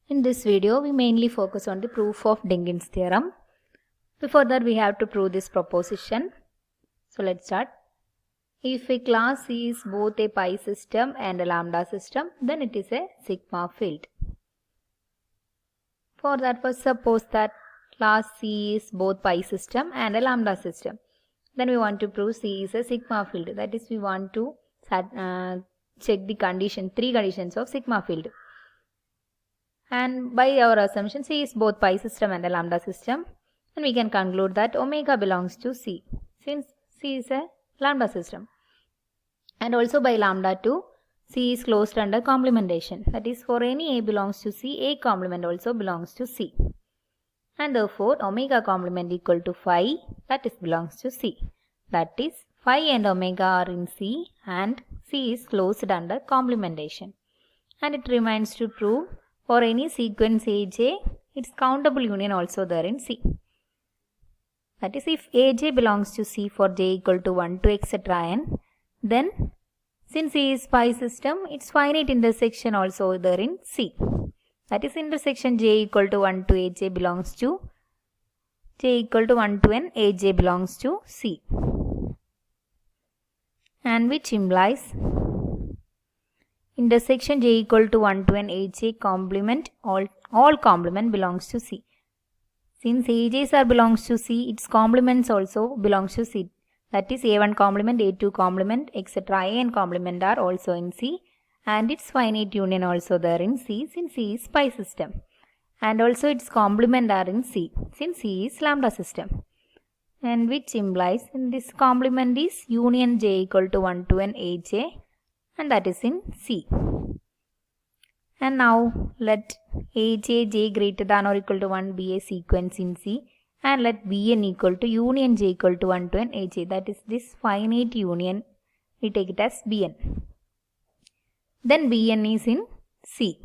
In this video, we mainly focus on the proof of Dingin's theorem. Before that, we have to prove this proposition. So let's start. If a class C is both a pi system and a lambda system, then it is a sigma field. For that, first suppose that class C is both pi system and a lambda system. Then we want to prove C is a sigma field. That is, we want to check the three conditions of sigma field. And by our assumption, C is both pi system and a lambda system. And we can conclude that omega belongs to C, since C is a lambda system. And also by lambda 2, C is closed under complementation. That is, for any A belongs to C, A complement also belongs to C. And therefore, omega complement equal to phi, that is belongs to C. That is, phi and omega are in C and C is closed under complementation. And it remains to prove for any sequence Aj, its countable union also there in C. That is, if Aj belongs to C for j equal to 1 to etc. n, then since C is pi system, its finite intersection also there in C. That is, intersection j equal to 1 to Aj belongs to j equal to 1 to n, Aj belongs to C. And which implies intersection j equal to 1 to n Aj complement, all complement belongs to C. Since Aj's are belongs to C, its complements also belongs to C. That is, A1 complement, A2 complement, etc. An complement are also in C. And its finite union also there in C, since C is pi system. And also its complement are in C, since C is lambda system. And which implies in this complement is union j equal to 1 to n Aj, and that is in C. And now let Aj j greater than or equal to 1 be a sequence in C, and let Bn equal to union j equal to 1 to n Aj. That is, this finite union, we take it as Bn. Then Bn is in C.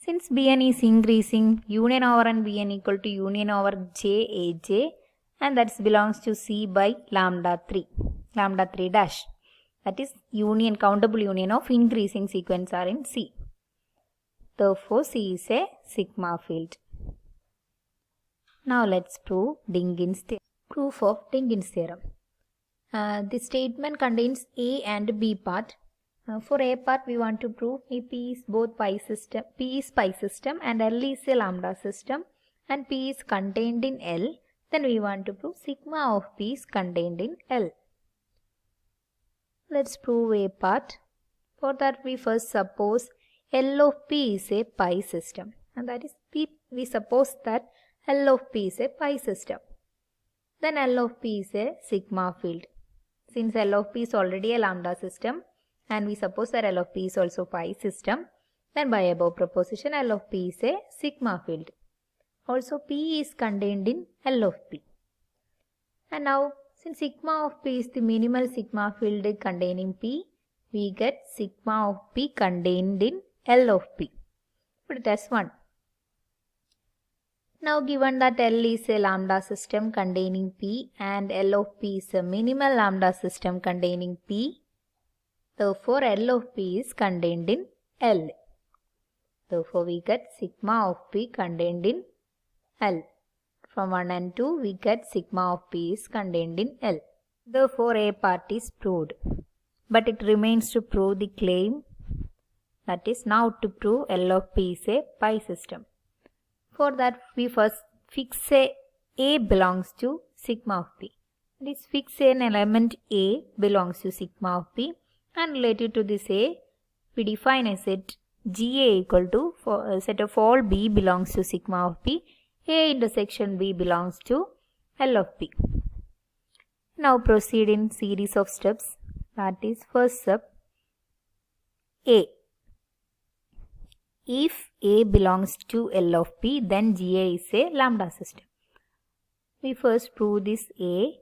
Since Bn is increasing, union over n Bn equal to union over j Aj, and that belongs to C by lambda 3 dash. That is, union, countable union of increasing sequence are in C. Therefore, C is a sigma field. Now let's prove Dingin's theorem. Proof of Dingin's theorem. The statement contains A and B part. For A part, we want to prove if P is both pi system, P is pi system and L is a lambda system, and P is contained in L, then we want to prove sigma of P is contained in L. Let's prove A part. For that, we first suppose L of P is a pi system, and that is, we suppose that L of P is a pi system. Then L of P is a sigma field. Since L of P is already a lambda system, and we suppose that L of P is also pi system, then by above proposition, L of P is a sigma field. Also, P is contained in L of P. And now, since sigma of P is the minimal sigma field containing P, we get sigma of P contained in L of P. Put it as 1. Now, given that L is a lambda system containing P and L of P is a minimal lambda system containing P, therefore L of P is contained in L. Therefore, we get sigma of P contained in L. From 1 and 2, we get sigma of P is contained in L. Therefore, A part is proved. But it remains to prove the claim, that is, now to prove L of P is a pi system. For that, we first fix A belongs to sigma of P. That is, fix an element A belongs to sigma of P, and related to this A, we define a set GA equal to, for a set of all B belongs to sigma of P, A intersection B belongs to L of P. Now proceed in series of steps. That is, first step, A. If A belongs to L of P, then GA is a lambda system. We first prove this A.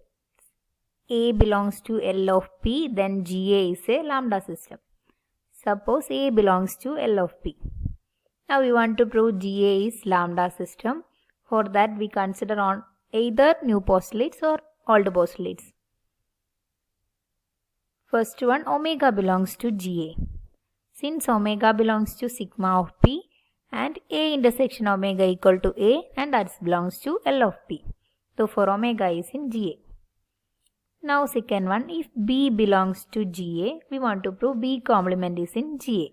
A belongs to L of P, then GA is a lambda system. Suppose A belongs to L of P. Now we want to prove GA is lambda system. For that, we consider on either new postulates or old postulates. First one, omega belongs to GA. Since omega belongs to sigma of P and A intersection omega equal to A and that belongs to L of P. Therefore, omega is in GA. Now second one, if B belongs to GA, we want to prove B complement is in GA.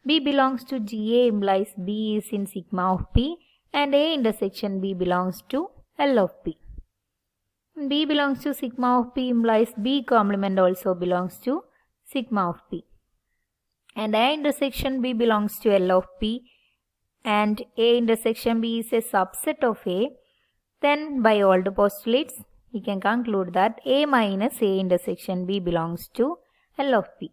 B belongs to GA implies B is in sigma of P and A intersection B belongs to L of P. B belongs to sigma of P implies B complement also belongs to sigma of P. And A intersection B belongs to L of P and A intersection B is a subset of A. Then by all the postulates, we can conclude that A minus A intersection B belongs to L of P.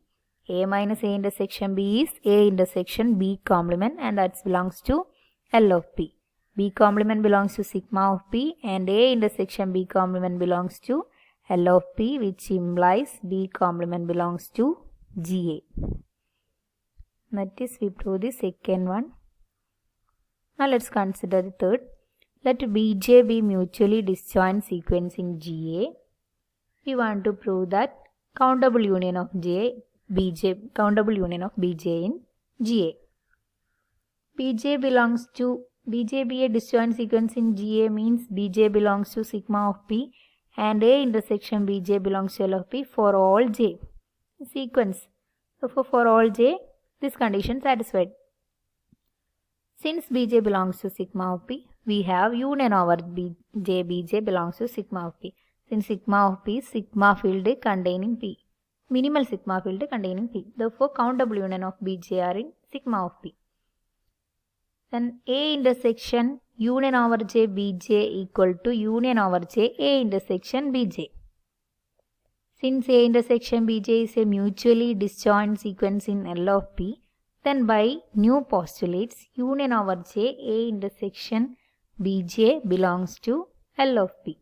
A minus A intersection B is A intersection B complement and that belongs to L of P. B complement belongs to sigma of P and A intersection B complement belongs to L of P, which implies B complement belongs to GA. That is, we prove the second one. Now let's consider the third. Let Bj be mutually disjoint sequence in GA. We want to prove that countable union of countable union of Bj in GA. Bj be a disjoint sequence in GA means Bj belongs to sigma of P and A intersection Bj belongs to L of P for all J. Sequence. So for all J, this condition satisfied. Since Bj belongs to sigma of P, we have union over Bj belongs to sigma of P. Since sigma of P is sigma field containing P, minimal sigma field containing P. Therefore, countable union of Bj are in sigma of P. Then A intersection union over J Bj equal to union over J A intersection Bj. Since A intersection Bj is a mutually disjoint sequence in L of P, then by new postulates, union over J A intersection Bj belongs to L of P.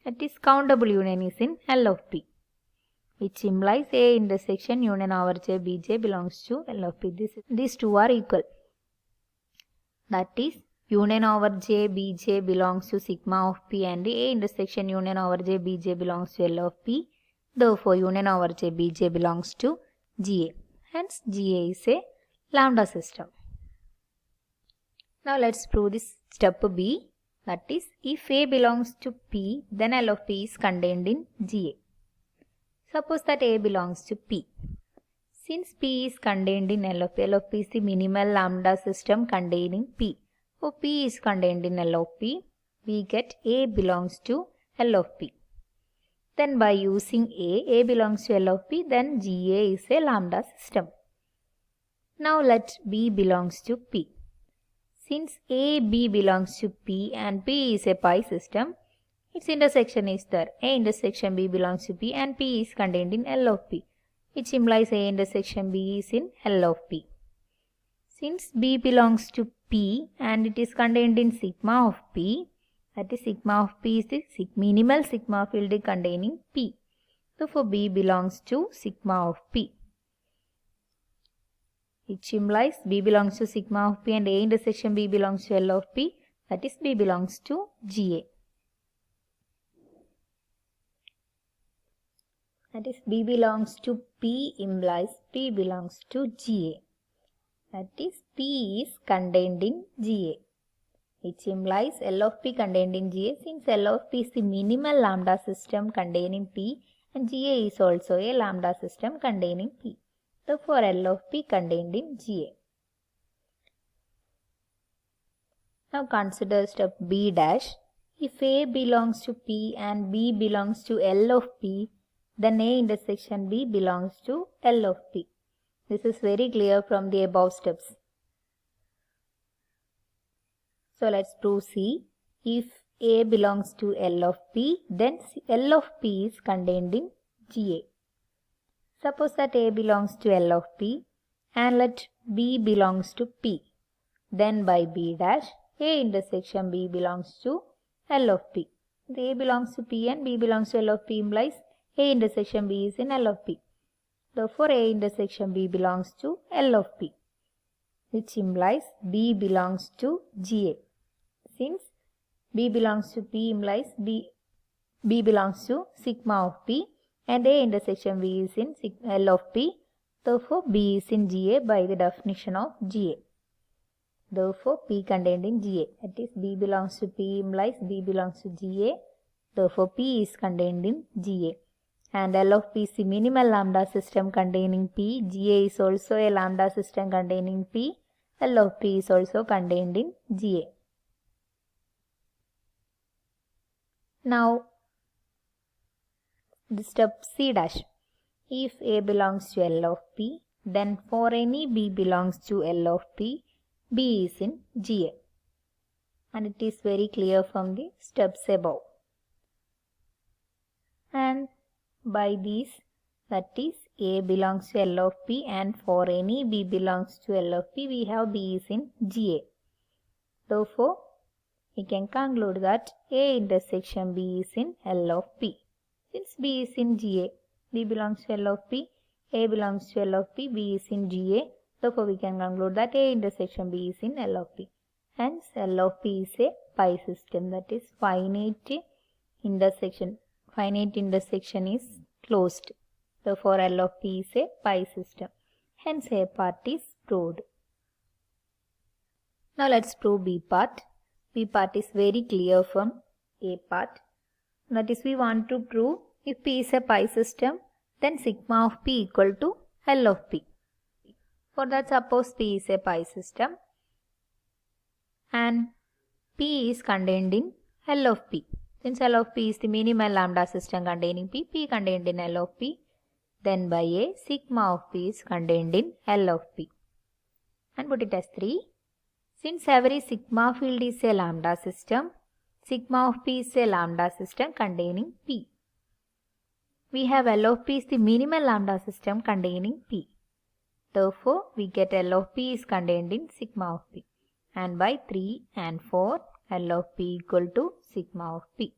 That is, countable union is in L of P, which implies A intersection union over J Bj belongs to L of P. These two are equal. That is, union over J Bj belongs to sigma of P and A intersection union over J Bj belongs to L of P. Therefore, union over J Bj belongs to GA. Hence, GA is a lambda system. Now let's prove this step B. That is, if A belongs to P, then L of P is contained in GA. Suppose that A belongs to P. Since P is contained in L of P is the minimal lambda system containing P. So P is contained in L of P, we get A belongs to L of P. Then by using A belongs to L of P, then GA is a lambda system. Now let B belongs to P. Since A, B belongs to P and P is a pi system, its intersection is there. A intersection B belongs to P and P is contained in L of P, which implies A intersection B is in L of P. Since B belongs to P and it is contained in sigma of P, that is, sigma of P is the minimal sigma field containing P. Therefore, B belongs to sigma of P, which implies B belongs to sigma of P and A intersection B belongs to L of P, that is, B belongs to GA. That is, B belongs to P implies P belongs to GA. That is, P is contained in GA, which implies L of P contained in GA, since L of P is the minimal lambda system containing P and GA is also a lambda system containing P. Therefore, L of P contained in GA. Now consider step B dash. If A belongs to P and B belongs to L of P, then A intersection B belongs to L of P. This is very clear from the above steps. So let's prove C. If A belongs to L of P, then L of P is contained in GA. Suppose that A belongs to L of P and let B belongs to P. Then by B dash, A intersection B belongs to L of P. The A belongs to P and B belongs to L of P implies A intersection B is in L of P. Therefore, A intersection B belongs to L of P, which implies B belongs to GA. Since B belongs to P implies B belongs to sigma of P and A intersection B is in L of P. Therefore, B is in GA by the definition of GA. Therefore, P contained in GA. That is, B belongs to P implies B belongs to GA. Therefore, P is contained in GA. And L of P is the minimal lambda system containing P. GA is also a lambda system containing P. L of P is also contained in GA. Now, the step C dash. If A belongs to L of P, then for any B belongs to L of P, B is in GA. And it is very clear from the steps above. And by these, that is, A belongs to L of P, and for any B belongs to L of P, we have B is in GA. Therefore, we can conclude that A intersection B is in L of P. Since B is in GA, B belongs to L of P, A belongs to L of P, B is in GA. Therefore, we can conclude that A intersection B is in L of P. Hence, L of P is a pi system, that is, finite intersection is closed. Therefore, L of P is a pi system. Hence, A part is proved. Now, let's prove B part. B part is very clear from A part. That is, we want to prove if P is a pi system, then sigma of P equal to L of P. For that, suppose P is a pi system and P is contained in L of P. Since L of P is the minimal lambda system containing P, P contained in L of P, then by A, sigma of P is contained in L of P. And put it as 3. Since every sigma field is a lambda system, sigma of P is a lambda system containing P. We have L of P is the minimal lambda system containing P. Therefore, we get L of P is contained in sigma of P. And by 3 and 4, L of P equal to sigma of P.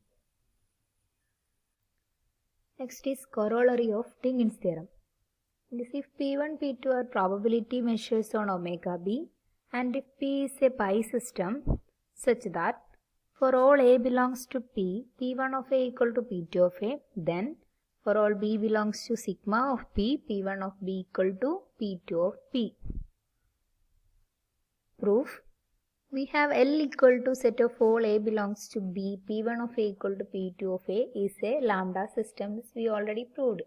Next is corollary of Dingin's theorem. This if P1, P2 are probability measures on omega B, and if P is a pi system such that for all A belongs to P, P1 of A equal to P2 of A, then for all B belongs to sigma of P, P1 of B equal to P2 of P. Proof. We have L equal to set of all A belongs to B, P1 of A equal to P2 of A is a lambda system. This we already proved.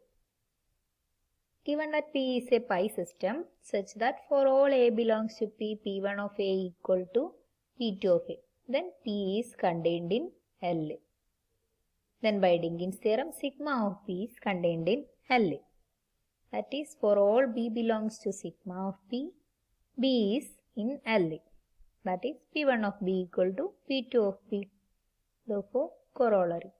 Given that P is a pi system such that for all A belongs to P, P1 of A equal to P2 of A, then P is contained in L. Then by Dingin's theorem, sigma of P is contained in L. That is, for all B belongs to sigma of P, B is in L. That is, P1 of B equal to P2 of P. Therefore, corollary.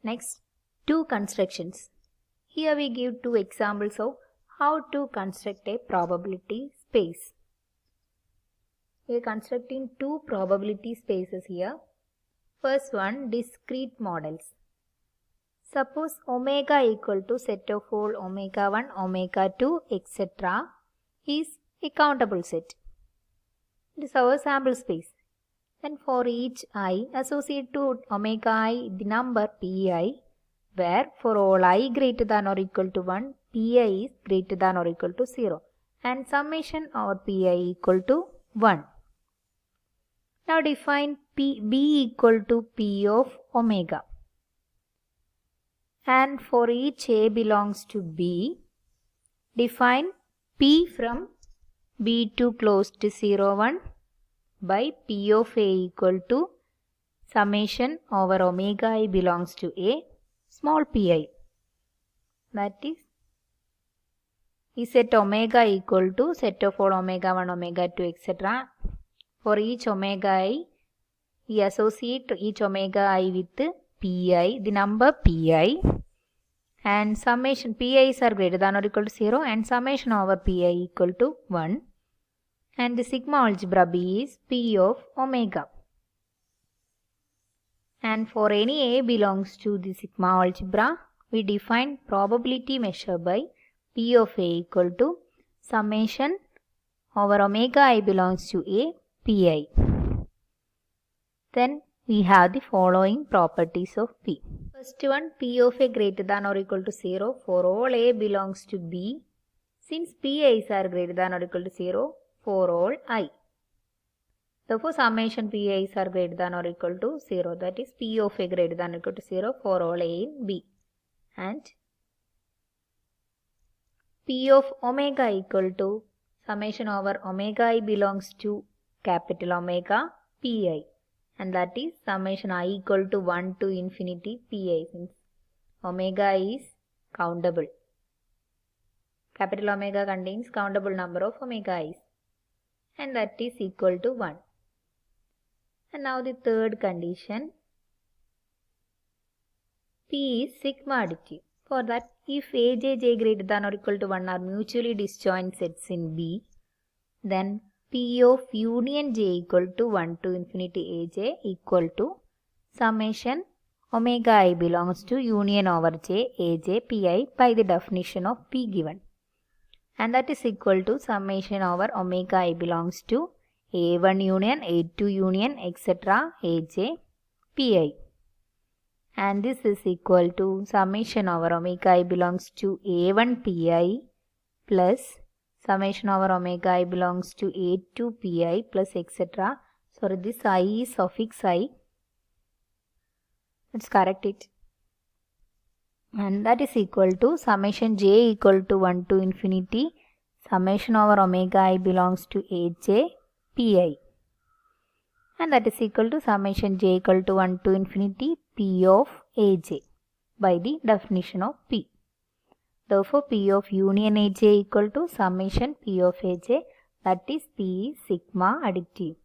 Next, two constructions. Here we give two examples of how to construct a probability space. We are constructing two probability spaces here. First one, discrete models. Suppose omega equal to set of all omega 1, omega 2, etc. is a countable set. It is our sample space. Then for each I, associate to omega I the number pi, where for all I greater than or equal to 1, pi is greater than or equal to 0, and summation over pi equal to 1. Now define B equal to P of omega. And for each A belongs to B, define P from B to close to 0, 1 by P of A equal to summation over omega I belongs to A, small pi. That is set omega equal to set of all omega 1, omega 2, etc. For each omega I, we associate each omega I with pi, the number pi, and summation pi's are greater than or equal to 0 and summation over pi equal to 1. And the sigma algebra B is P of omega. And for any A belongs to the sigma algebra, we define probability measure by P of A equal to summation over omega I belongs to A, pi. Then we have the following properties of P. First one, P of A greater than or equal to 0 for all A belongs to B, Since pi's are greater than or equal to 0 for all I. Therefore, summation pi's are greater than or equal to 0. That is p of a greater than or equal to 0 for all a in B. And p of omega equal to summation over omega I belongs to capital Omega pi. And that is summation I equal to 1 to infinity pi, since omega is countable. Capital Omega contains countable number of omega i's, and that is equal to 1. And now the third condition, P is sigma additive. For that, if AJ greater than or equal to 1 are mutually disjoint sets in B, then P of union J equal to 1 to infinity AJ equal to summation omega I belongs to union over J AJ Pi by the definition of P given. And that is equal to summation over omega I belongs to A1 union, A2 union, etc. AJ Pi. And this is equal to summation over omega I belongs to A1 Pi plus summation over omega I belongs to A2 Pi plus etc. Sorry, this I is suffix I. Let's correct it. And that is equal to summation j equal to 1 to infinity summation over omega I belongs to AJ Pi. And that is equal to summation j equal to 1 to infinity P of AJ by the definition of P. Therefore, P of union AJ equal to summation P of AJ, that is P is sigma additive.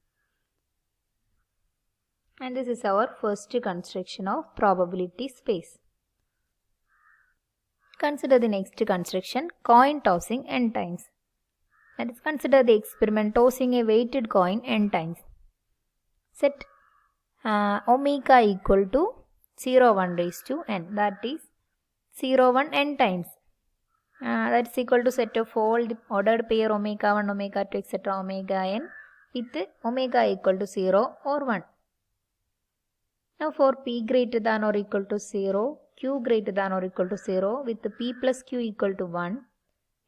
And this is our first construction of probability space. Consider the next construction, coin tossing n times. That is, consider the experiment tossing a weighted coin n times. Set omega equal to 0, 1 raised to n, that is 0, 1 n times. That is equal to set of all the ordered pair omega 1, omega 2, etc. omega n with omega equal to 0 or 1. Now for p greater than or equal to 0, q greater than or equal to 0 with p plus q equal to 1,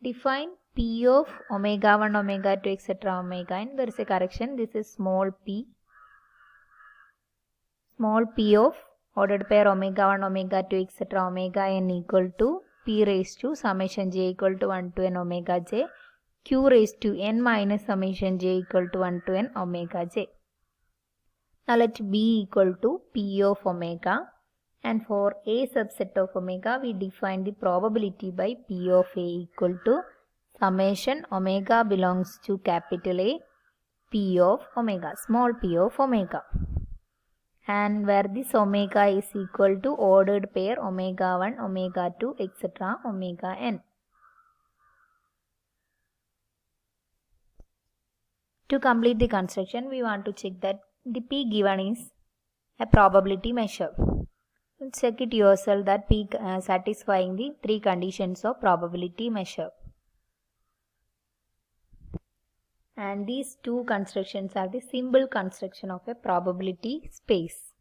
define p of omega 1, omega 2, etc. omega n. There is a correction. This is small p of ordered pair omega 1, omega 2, etc. omega n equal to p raised to summation j equal to 1 to n omega j, q raised to n minus summation j equal to 1 to n omega j. Now let b equal to p of omega, and for a subset of omega we define the probability by p of a equal to summation omega belongs to capital A p of omega, small p of omega. And where this omega is equal to ordered pair omega 1, omega 2, etc. omega n. To complete the construction, we want to check that the p given is a probability measure. Check it yourself that p satisfying the three conditions of probability measure. And these two constructions are the simple construction of a probability space.